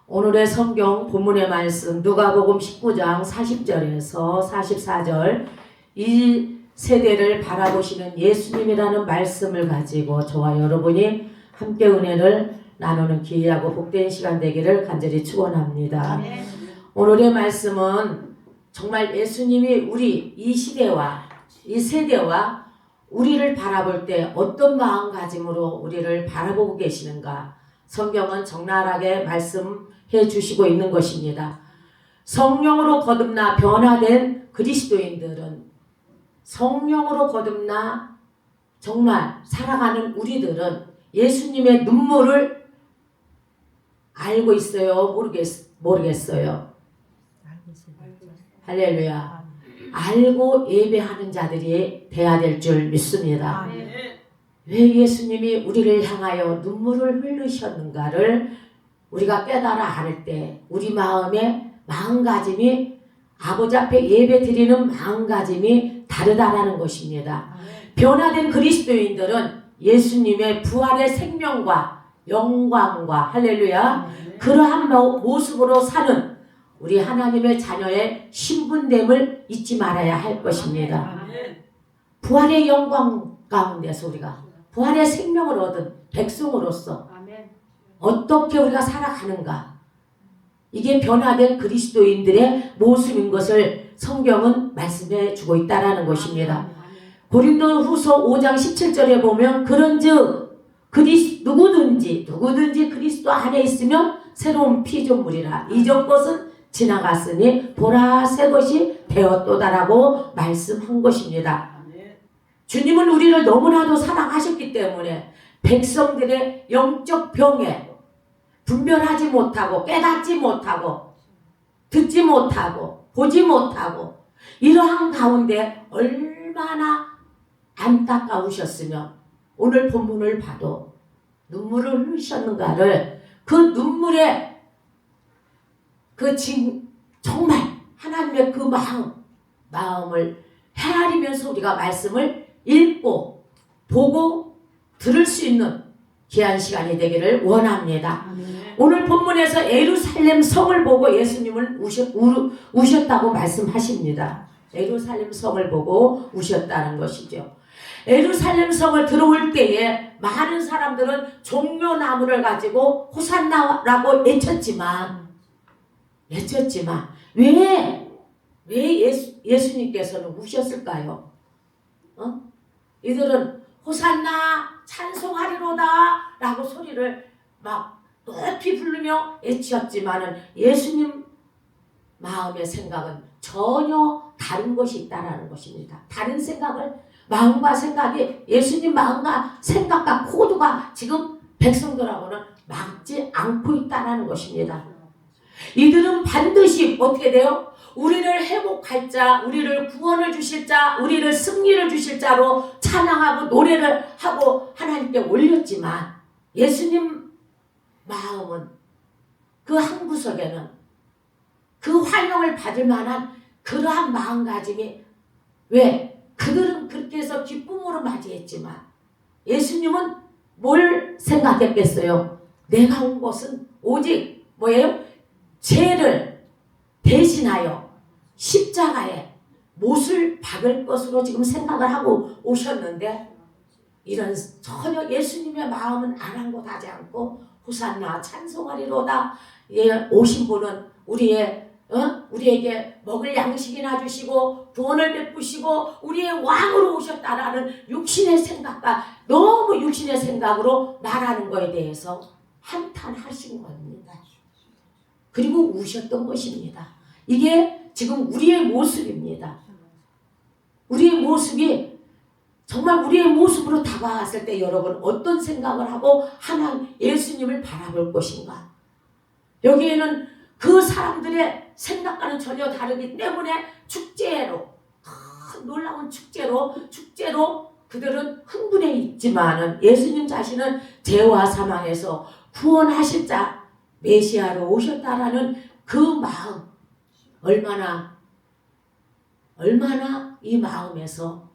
오늘의 성경 본문의 말씀 누가복음 19장 40절에서 44절 이 세대를 바라보시는 예수님이라는 말씀을 가지고 저와 여러분이 함께 은혜를 나누는 기이하고 복된 시간 되기를 간절히 축원합니다. 오늘의 말씀은 정말 예수님이 우리 이 시대와 이 세대와 우리를 바라볼 때 어떤 마음가짐으로 우리를 바라보고 계시는가 성경은 적나라하게 말씀해 주시고 있는 것입니다. 성령으로 거듭나 변화된 그리스도인들은 성령으로 거듭나 정말 살아가는 우리들은 예수님의 눈물을 알고 있어요? 모르겠어요? 할렐루야. 알고 예배하는 자들이 돼야 될 줄 믿습니다. 왜 예수님이 우리를 향하여 눈물을 흘리셨는가를 우리가 깨달아 알 때 우리 마음의 마음가짐이 아버지 앞에 예배 드리는 마음가짐이 다르다라는 것입니다. 변화된 그리스도인들은 예수님의 부활의 생명과 영광과 할렐루야 그러한 모습으로 사는 우리 하나님의 자녀의 신분됨을 잊지 말아야 할 것입니다. 부활의 영광 가운데서 우리가 부활의 생명을 얻은 백성으로서 어떻게 우리가 살아가는가 이게 변화된 그리스도인들의 모습인 것을 성경은 말씀해 주고 있다라는 것입니다. 고린도후서 5장 17절에 보면 그런즉 누구든지 그리스도 안에 있으면 새로운 피조물이라 이전 것은 지나갔으니 보라 새 것이 되었도다라고 말씀한 것입니다. 주님은 우리를 너무나도 사랑하셨기 때문에 백성들의 영적 병에 분별하지 못하고 깨닫지 못하고 듣지 못하고 보지 못하고 이러한 가운데 얼마나 안타까우셨으면 오늘 본문을 봐도 눈물을 흘리셨는가를 그 눈물에 정말 하나님의 그 마음을 헤아리면서 우리가 말씀을 읽고 보고 들을 수 있는 귀한 시간이 되기를 원합니다. 오늘 본문에서 예루살렘 성을 보고 예수님은 우셨다고 말씀하십니다. 예루살렘 성을 보고 우셨다는 것이죠. 예루살렘 성을 들어올 때에 많은 사람들은 종려나무를 가지고 호산나라고 외쳤지만 왜 예수님께서는 우셨을까요? 이들은 호산나 찬송하리로다 라고 소리를 막 높이 부르며 외쳤지만은 예수님 마음의 생각은 전혀 다른 것이 있다라는 것입니다. 다른 생각을 마음과 생각이 예수님 마음과 생각과 코드가 지금 백성들하고는 맞지 않고 있다라는 것입니다. 이들은 반드시 어떻게 돼요? 우리를 회복할 자, 우리를 구원을 주실 자, 우리를 승리를 주실 자로 찬양하고 노래를 하고 하나님께 올렸지만 예수님 마음은 그 한 구석에는 그 환영을 받을 만한 그러한 마음가짐이 왜? 그들은 그렇게 해서 기쁨으로 맞이했지만 예수님은 뭘 생각했겠어요? 내가 온 것은 오직 뭐예요? 죄를 대신하여 십자가에 못을 박을 것으로 지금 생각을 하고 오셨는데 이런 전혀 예수님의 마음은 아랑곳하지 않고 호산나 찬송하리로다 오신 분은 우리에게 먹을 양식이나 주시고 구원을 베푸시고 우리의 왕으로 오셨다라는 육신의 생각과 너무 육신의 생각으로 말하는 것에 대해서 한탄하신 겁니다. 그리고 우셨던 것입니다. 이게 지금 우리의 모습입니다. 우리의 모습이 정말 우리의 모습으로 다가왔을 때 여러분 어떤 생각을 하고 하나님 예수님을 바라볼 것인가? 여기에는 그 사람들의 생각과는 전혀 다르기 때문에 축제로 놀라운 축제로 그들은 흥분해 있지만은 예수님 자신은 죄와 사망에서 구원하실 자 메시아로 오셨다라는 그 마음 얼마나 이 마음에서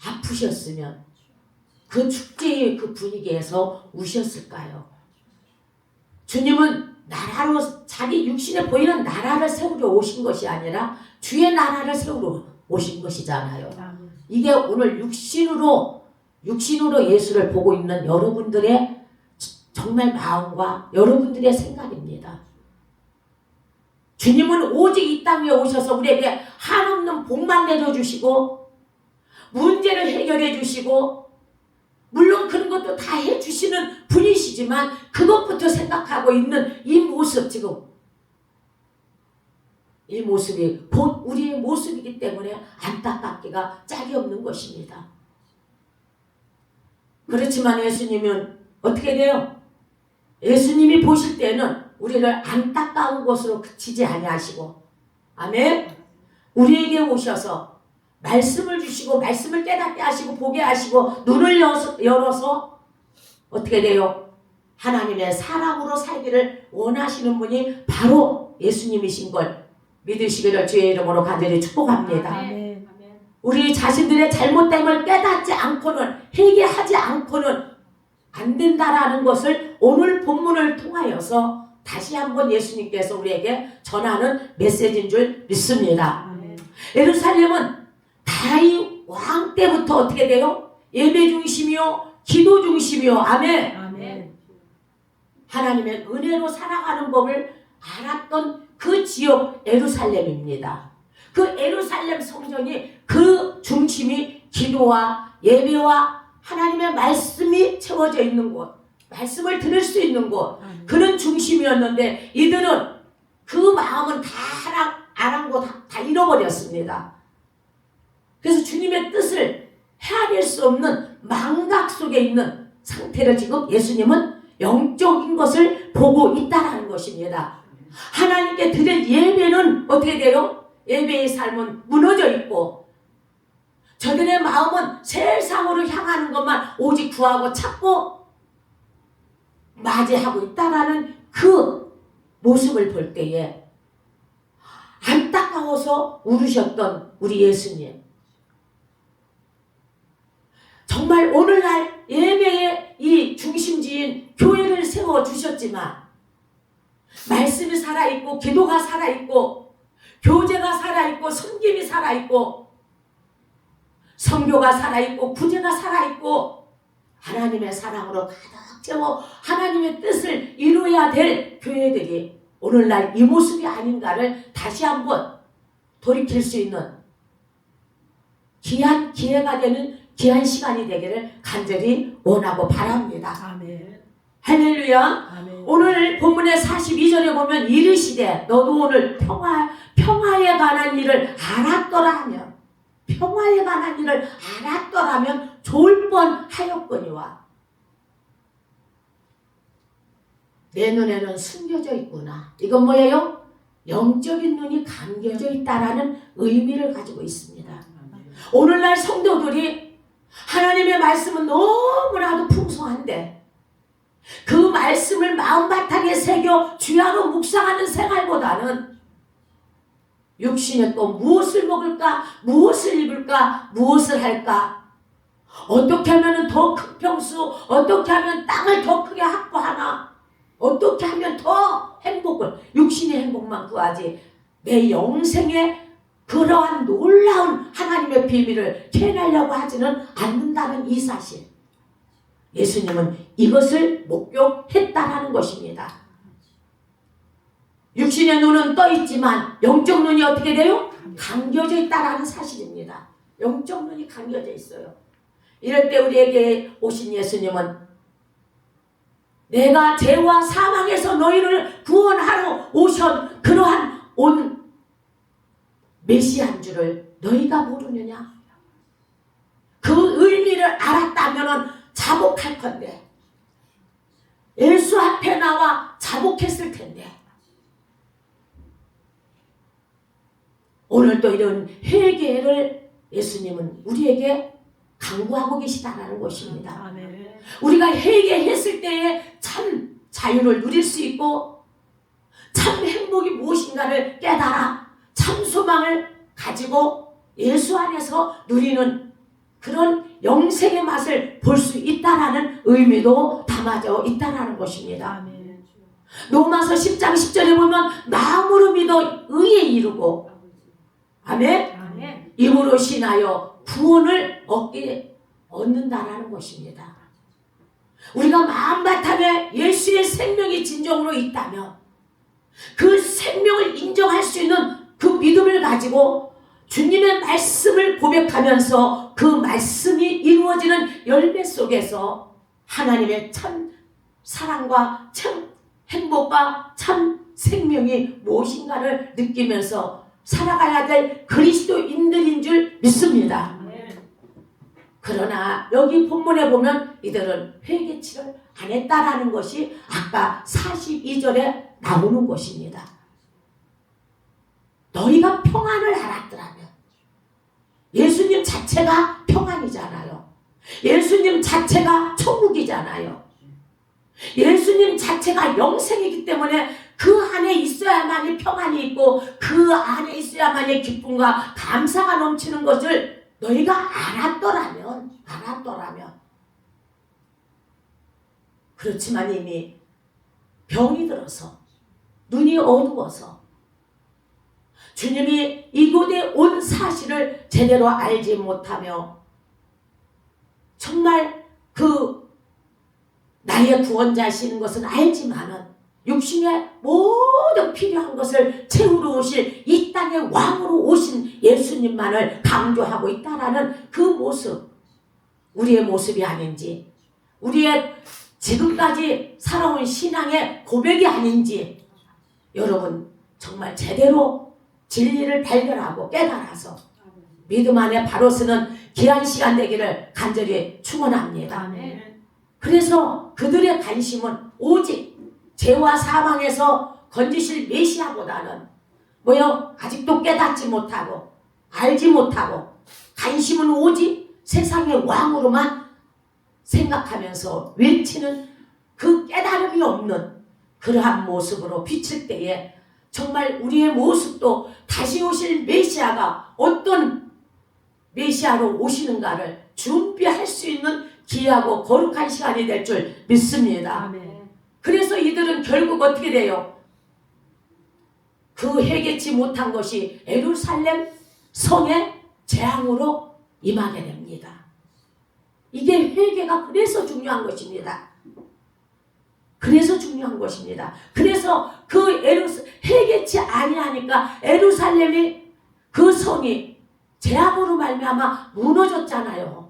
아프셨으면 그 축제의 그 분위기에서 우셨을까요? 주님은 나라 바로 자기 육신에 보이는 나라를 세우려 오신 것이 아니라 주의 나라를 세우러 오신 것이잖아요. 이게 오늘 육신으로 예수를 보고 있는 여러분들의 정말 마음과 여러분들의 생각입니다. 주님은 오직 이 땅에 오셔서 우리에게 한없는 복만 내려주시고 문제를 해결해 주시고 물론 그런 것도 다 해주시는 분이시지만 그것부터 생각하고 있는 이 모습, 지금 이 모습이 곧 우리의 모습이기 때문에 안타깝기가 짝이 없는 것입니다. 그렇지만 예수님은 어떻게 돼요? 예수님이 보실 때는 우리를 안타까운 것으로 그치지 아니하시고, 아멘. 우리에게 오셔서 말씀을 주시고 말씀을 깨닫게 하시고 보게 하시고 눈을 열어서 어떻게 돼요? 하나님의 사람으로 살기를 원하시는 분이 바로 예수님이신 걸 믿으시기를 주의 이름으로 간절히 축복합니다. 아멘. 우리 자신들의 잘못됨을 깨닫지 않고는, 회개하지 않고는 안 된다라는 것을 오늘 본문을 통하여서 다시 한번 예수님께서 우리에게 전하는 메시지인 줄 믿습니다. 아멘. 예루살렘은 다윗 왕 때부터 어떻게 돼요? 예배 중심이요, 기도 중심이요. 아멘. 아멘. 하나님의 은혜로 살아가는 법을 알았던 그 지역 예루살렘입니다. 그 예루살렘 성전이 그 중심이 기도와 예배와 하나님의 말씀이 채워져 있는 곳, 말씀을 들을 수 있는 곳, 그런 중심이었는데 이들은 그 마음은 다 아랑곳 다 잃어버렸습니다. 그래서 주님의 뜻을 헤아릴 수 없는 망각 속에 있는 상태를 지금 예수님은 영적인 것을 보고 있다는 것입니다. 하나님께 드릴 예배는 어떻게 돼요? 예배의 삶은 무너져 있고 저들의 마음은 세상으로 향하는 것만 오직 구하고 찾고 맞이하고 있다라는 그 모습을 볼 때에 안타까워서 울으셨던 우리 예수님, 정말 오늘날 예배의 이 중심지인 교회를 세워주셨지만 말씀이 살아있고 기도가 살아있고 교제가 살아있고 섬김이 살아있고 선교가 살아있고 구제가 살아있고 하나님의 사랑으로 가득 채워 하나님의 뜻을 이루어야 될 교회들이 오늘날 이 모습이 아닌가를 다시 한번 돌이킬 수 있는 귀한 기회가 되는 귀한 시간이 되기를 간절히 원하고 바랍니다. 아멘. 할렐루야. 아멘. 오늘 본문의 42절에 보면 이르시되 너도 오늘 평화에 관한 일을 알았더라 하면, 평화에 관한 일을 알았더라면 좋을 뻔하였거니와 내 눈에는 숨겨져 있구나. 이건 뭐예요? 영적인 눈이 감겨져 있다라는 의미를 가지고 있습니다. 오늘날 성도들이 하나님의 말씀은 너무나도 풍성한데 그 말씀을 마음바탕에 새겨 주야로 묵상하는 생활보다는 육신에 또 무엇을 먹을까, 무엇을 입을까, 무엇을 할까, 어떻게 하면 더 큰 평수, 어떻게 하면 땅을 더 크게 확보하나, 어떻게 하면 더 행복을, 육신의 행복만 구하지 내 영생의 그러한 놀라운 하나님의 비밀을 캐내려고 하지는 않는다는 이 사실, 예수님은 이것을 목격했다라는 것입니다. 육신의 눈은 떠 있지만 영적 눈이 어떻게 돼요? 감겨져 있다라는 사실입니다. 영적 눈이 감겨져 있어요. 이럴 때 우리에게 오신 예수님은 내가 죄와 사망에서 너희를 구원하러 오신 그러한 온 메시아인 줄을 너희가 모르느냐? 그 의미를 알았다면 자복할 건데, 예수 앞에 나와 자복했을 텐데, 오늘도 이런 회개를 예수님은 우리에게 강구하고 계시다는 것입니다. 아멘. 우리가 회개했을 때에 참 자유를 누릴 수 있고 참 행복이 무엇인가를 깨달아 참 소망을 가지고 예수 안에서 누리는 그런 영생의 맛을 볼 수 있다라는 의미도 담아져 있다라는 것입니다. 아멘. 로마서 10장 10절에 보면 마음으로 믿어 의에 이르고 아멘? 아멘. 입으로 신하여 구원을 얻는다라는 것입니다. 우리가 마음바탕에 예수의 생명이 진정으로 있다면 그 생명을 인정할 수 있는 그 믿음을 가지고 주님의 말씀을 고백하면서 그 말씀이 이루어지는 열매 속에서 하나님의 참 사랑과 참 행복과 참 생명이 무엇인가를 느끼면서 살아가야 될 그리스도인들인 줄 믿습니다. 그러나 여기 본문에 보면 이들은 회개치를 안 했다라는 것이 아까 42절에 나오는 것입니다. 너희가 평안을 알았더라면 예수님 자체가 평안이잖아요. 예수님 자체가 천국이잖아요. 예수님 자체가 영생이기 때문에 그 안에 있어야만이 평안이 있고 그 안에 있어야만이 기쁨과 감사가 넘치는 것을 너희가 알았더라면 그렇지만 이미 병이 들어서 눈이 어두워서 주님이 이곳에 온 사실을 제대로 알지 못하며 정말 그 나의 구원자이신 것은 알지만은 육신의 모든 필요한 것을 채우러 오실 이 땅의 왕으로 오신 예수님만을 강조하고 있다라는 그 모습, 우리의 모습이 아닌지, 우리의 지금까지 살아온 신앙의 고백이 아닌지 여러분 정말 제대로 진리를 발견하고 깨달아서 믿음 안에 바로 서는 귀한 시간 되기를 간절히 축원합니다. 아멘. 그래서 그들의 관심은 오직 죄와 사망에서 건지실 메시아보다는 아직도 깨닫지 못하고 알지 못하고 관심은 오직 세상의 왕으로만 생각하면서 외치는 그 깨달음이 없는 그러한 모습으로 비칠 때에 정말 우리의 모습도 다시 오실 메시아가 어떤 메시아로 오시는가를 준비할 수 있는 귀하고 거룩한 시간이 될 줄 믿습니다. 아멘. 그래서 이들은 결국 어떻게 돼요? 그 회개치 못한 것이 예루살렘 성의 재앙으로 임하게 됩니다. 이게 회개가 그래서 중요한 것입니다. 그래서 중요한 것입니다. 그래서 그 회개치 아니하니까 예루살렘이 그 성이 재앙으로 말미암아 무너졌잖아요.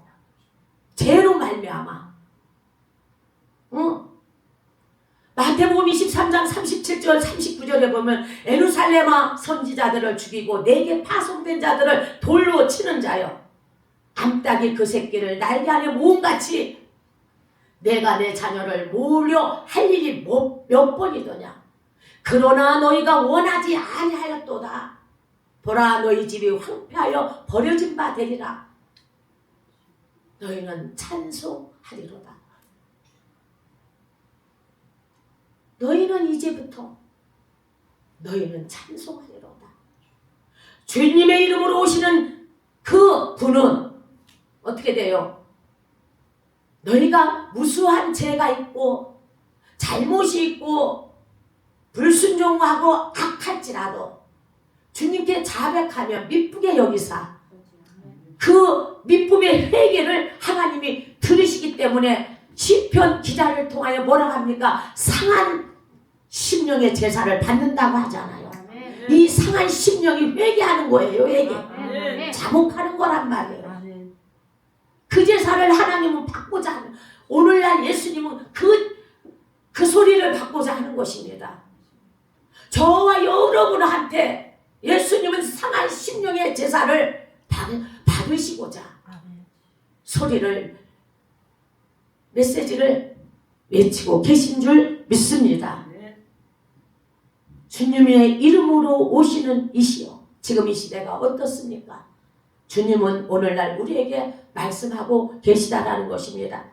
죄로 말미암아. 마태복음 23장 37절 39절에 보면 예루살렘아 선지자들을 죽이고 내게 파송된 자들을 돌로 치는 자여 암탉이 그 새끼를 날개 안에 모음같이 내가 내 자녀를 모으려 할 일이 몇 번이더냐. 그러나 너희가 원하지 아니하였도다. 보라 너희 집이 황폐하여 버려진 바 되리라. 너희는 찬송하리로다. 너희는 이제부터 너희는 찬송하리로다. 주님의 이름으로 오시는 그 분은 어떻게 돼요? 너희가 무수한 죄가 있고 잘못이 있고 불순종하고 악할지라도 주님께 자백하며 미쁘게 여기사 그 미쁨의 회개를 하나님이 들으시기 때문에 시편 기자를 통하여 뭐라고 합니까? 상한 심령의 제사를 받는다고 하잖아요. 이 상한 심령이 회개하는 거예요. 회개. 자복하는 거란 말이에요. 그 제사를 하나님은 받고자 하는, 오늘날 예수님은 그 소리를 받고자 하는 것입니다. 저와 여러분한테 예수님은 상한 심령의 제사를 받으시고자 소리를, 메시지를 외치고 계신 줄 믿습니다. 주님의 이름으로 오시는 이 시요, 지금 이 시대가 어떻습니까? 주님은 오늘날 우리에게 말씀하고 계시다라는 것입니다.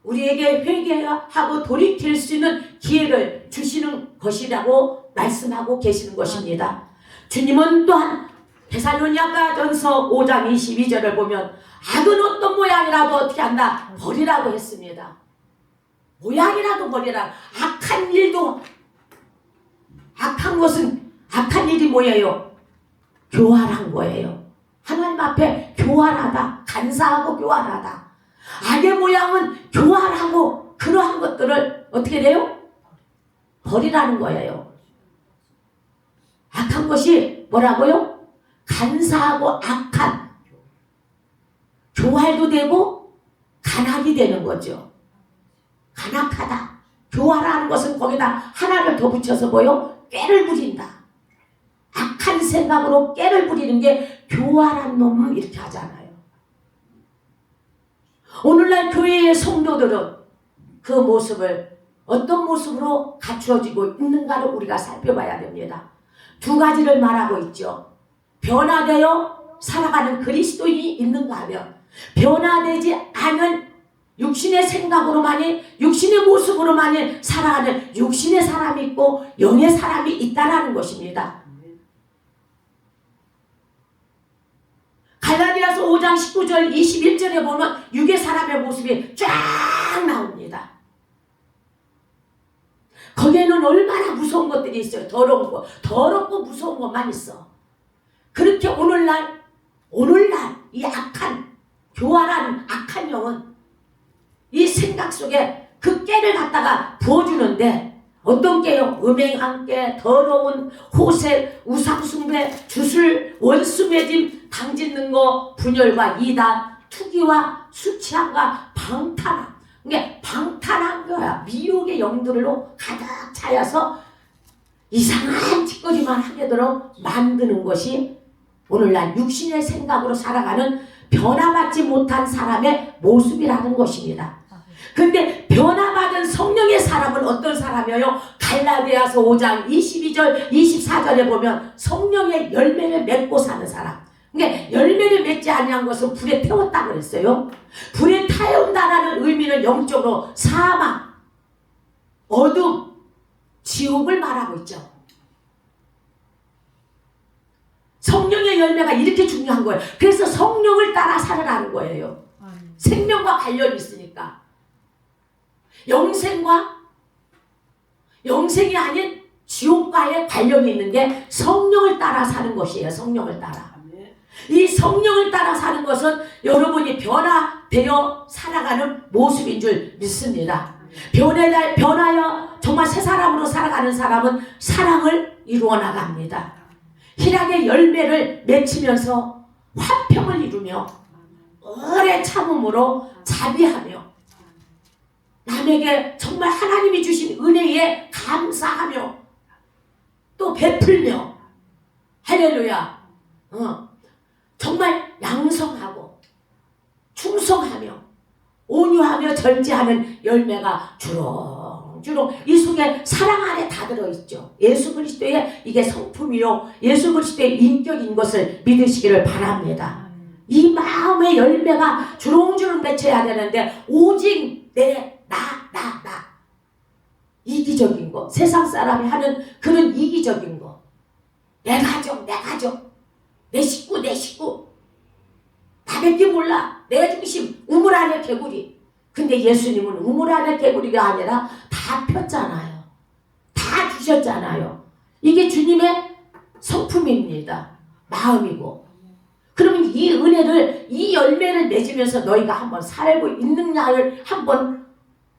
우리에게 회개하고 돌이킬 수 있는 기회를 주시는 것이라고 말씀하고 계시는 것입니다. 주님은 또한 데살로니가전서 5장 22절을 보면 악은 어떤 모양이라도 어떻게 한다? 버리라고 했습니다. 모양이라도 버리라. 악한 일도 것은 악한 일이 뭐예요? 교활한 거예요. 하나님 앞에 교활하다, 간사하고 교활하다. 악의 모양은 교활하고 그러한 것들을 어떻게 돼요? 버리라는 거예요. 악한 것이 뭐라고요? 간사하고 악한, 교활도 되고 간악이 되는 거죠. 간악하다. 교활하는 것은 거기다 하나를 더 붙여서 뭐요? 꾀를 부린다. 악한 생각으로 꾀를 부리는 게 교활한 놈 이렇게 하잖아요. 오늘날 교회의 성도들은 그 모습을 어떤 모습으로 갖추어지고 있는가를 우리가 살펴봐야 됩니다. 두 가지를 말하고 있죠. 변화되어 살아가는 그리스도인이 있는가 하면 변화되지 않은 육신의 생각으로만이, 육신의 모습으로만이 살아가는 육신의 사람이 있고 영의 사람이 있다라는 것입니다. 갈라디아서 5장 19절 21절에 보면 육의 사람의 모습이 쫙 나옵니다. 거기에는 얼마나 무서운 것들이 있어요. 더럽고 무서운 것만 있어. 그렇게 오늘날 이 악한, 교활한 악한 영은 이 생각 속에 그 깨를 갖다가 부어주는데 어떤 깨요? 음행한 깨, 더러운 호색, 우상숭배, 주술, 원수매짐, 당짓는 거, 분열과 이단, 투기와 수치함과 방탕함. 이게 방탕한 거야. 미혹의 영들로 가득 차여서 이상한 짓거리만 하게 되도록 만드는 것이 오늘날 육신의 생각으로 살아가는 변화받지 못한 사람의 모습이라는 것입니다. 근데 변화받은 성령의 사람은 어떤 사람이에요? 갈라디아서 5장 22절 24절에 보면 성령의 열매를 맺고 사는 사람. 그러니까 열매를 맺지 아니한 것은 불에 태웠다 그랬어요. 불에 태운다라는 의미는 영적으로 사망, 어둠, 지옥을 말하고 있죠. 성령의 열매가 이렇게 중요한 거예요. 그래서 성령을 따라 살아가는 거예요. 생명과 관련이 있으니까. 영생이 아닌 지옥과의 관련이 있는 게 성령을 따라 사는 것이에요. 성령을 따라. 이 성령을 따라 사는 것은 여러분이 변화되어 살아가는 모습인 줄 믿습니다. 변하여 정말 새 사람으로 살아가는 사람은 사랑을 이루어 나갑니다. 희락의 열매를 맺히면서 화평을 이루며 오래 참음으로 자비하며 남에게 정말 하나님이 주신 은혜에 감사하며 또 베풀며 할렐루야. 정말 양성하고 충성하며 온유하며 절제하는 열매가 주렁주렁 이 속에 사랑 안에 다 들어있죠. 예수 그리스도의 이게 성품이요 예수 그리스도의 인격인 것을 믿으시기를 바랍니다. 이 마음의 열매가 주렁주렁 맺혀야 되는데 오직 나 이기적인 거, 세상 사람이 하는 그런 이기적인 거, 내 가족 내 식구 나밖에 몰라 내 중심 우물 안에 개구리. 근데 예수님은 우물 안에 개구리가 아니라 다 폈잖아요. 다 주셨잖아요. 이게 주님의 성품입니다. 마음이고. 그러면 이 은혜를 이 열매를 맺으면서 너희가 한번 살고 있느냐를 한번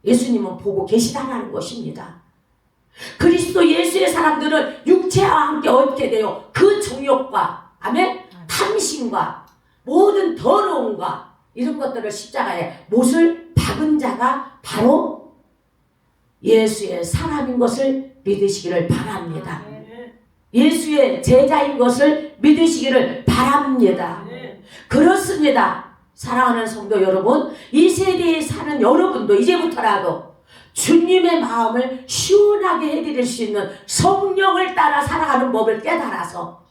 예수님은 보고 계시다는 것입니다. 그리스도 예수의 사람들은 육체와 함께 어떻게 돼요? 그 정욕과 아멘? 탐심과 모든 더러움과 이런 것들을 십자가에 못을 박은 자가 바로 예수의 사람인 것을 믿으시기를 바랍니다. 예수의 제자인 것을 믿으시기를 바랍니다. 그렇습니다. 사랑하는 성도 여러분, 이 세대에 사는 여러분도 이제부터라도 주님의 마음을 시원하게 해드릴 수 있는 성령을 따라 살아가는 법을 깨달아서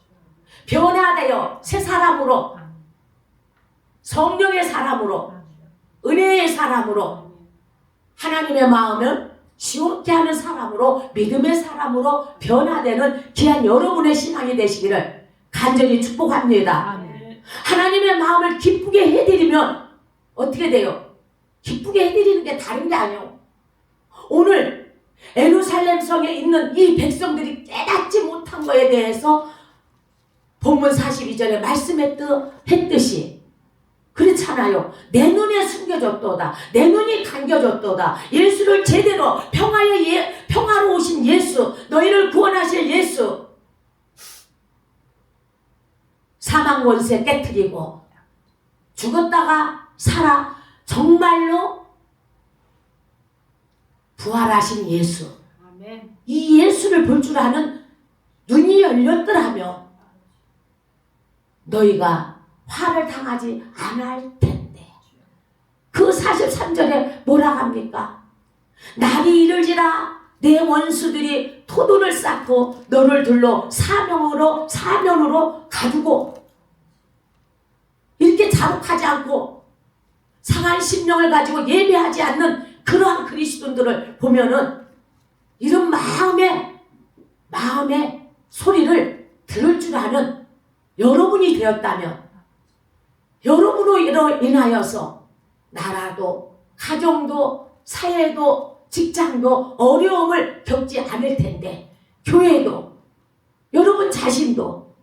변화되어 새 사람으로, 성령의 사람으로, 은혜의 사람으로, 하나님의 마음을 시원케 하는 사람으로, 믿음의 사람으로 변화되는 귀한 여러분의 신앙이 되시기를 간절히 축복합니다. 하나님의 마음을 기쁘게 해드리면 어떻게 돼요? 기쁘게 해드리는 게 다른 게 아니에요. 오늘 예루살렘 성에 있는 이 백성들이 깨닫지 못한 못한 거에 대해서 본문 42절에 말씀했듯이 그렇잖아요. 내 눈에 숨겨졌도다. 내 눈이 감겨졌도다. 예수를 제대로 평화로 오신 예수, 너희를 구원하실 예수, 사망 권세 깨트리고 죽었다가 살아 정말로 부활하신 예수, 이 예수를 볼 줄 아는 눈이 열렸더라면 너희가 화를 당하지 않을 텐데. 그 43절에 뭐라 합니까? 날이 이르지라 내 원수들이 토돈을 쌓고 너를 둘러 사면으로 가두고, 이렇게 자복하지 않고 상한 심령을 가지고 예배하지 않는 그러한 그리스도인들을 보면은 이런 마음의 소리를 들을 줄 아는 여러분이 되었다면, 여러분으로 인하여서 나라도 가정도 사회도 직장도 어려움을 겪지 않을 텐데, 교회도 여러분 자신도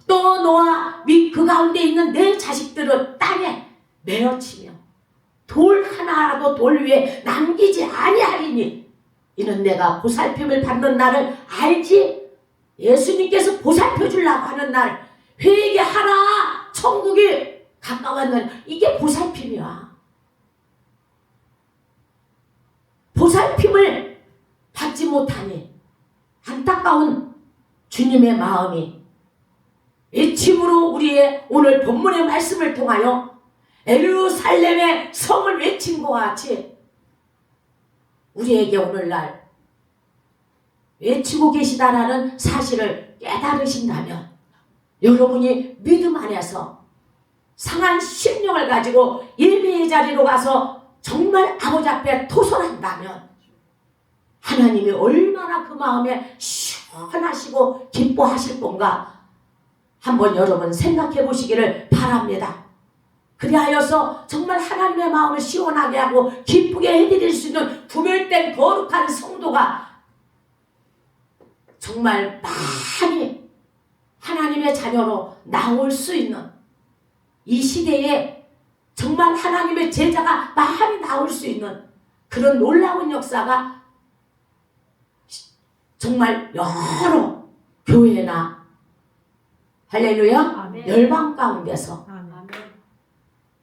또 너와 그 가운데 있는 내 자식들을 땅에 메어치며 돌 하나라도 돌 위에 남기지 아니하리니 이는 내가 보살핌을 받는 날을 알지. 예수님께서 보살펴 주려고 하는 날, 회개하라 천국이 가까웠는, 이게 보살핌이야. 보살핌을 받지 못하니 안타까운 주님의 마음이 외침으로 우리의 오늘 본문의 말씀을 통하여 예루살렘의 성을 외친 것 같이 우리에게 오늘날 외치고 계시다라는 사실을 깨달으신다면, 여러분이 믿음 안에서 상한 심령을 가지고 예배의 자리로 가서 정말 아버지 앞에 토설한다면 하나님이 얼마나 그 마음에 시원하시고 기뻐하실 건가 한번 여러분 생각해 보시기를 바랍니다. 그리하여서 정말 하나님의 마음을 시원하게 하고 기쁘게 해드릴 수 있는 구별된 거룩한 성도가 정말 많이 하나님의 자녀로 나올 수 있는 이 시대에 정말 하나님의 제자가 많이 나올 수 있는 그런 놀라운 역사가 정말 여러 교회나 할렐루야 아멘. 열방 가운데서 아멘.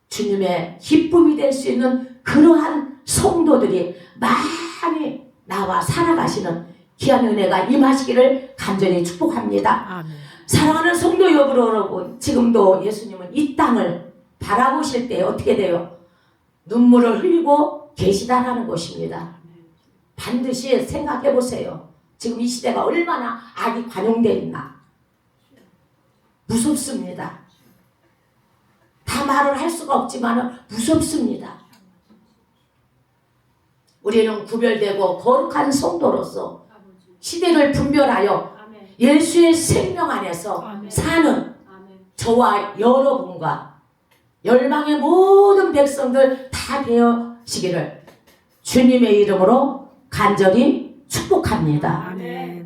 주님의 기쁨이 될 수 있는 그러한 성도들이 많이 나와 살아가시는 귀한 은혜가 임하시기를 간절히 축복합니다. 아멘. 사랑하는 성도 여러분, 지금도 예수님은 이 땅을 바라보실 때 어떻게 돼요? 눈물을 흘리고 계시다라는 것입니다. 반드시 생각해 보세요. 지금 이 시대가 얼마나 악이 관용되어 있나. 무섭습니다. 다 말을 할 수가 없지만 무섭습니다. 우리는 구별되고 거룩한 성도로서 시대를 분별하여 예수의 생명 안에서 사는 저와 여러분과 열방의 모든 백성들 다 되어지기를 주님의 이름으로 간절히 축복합니다. 아멘.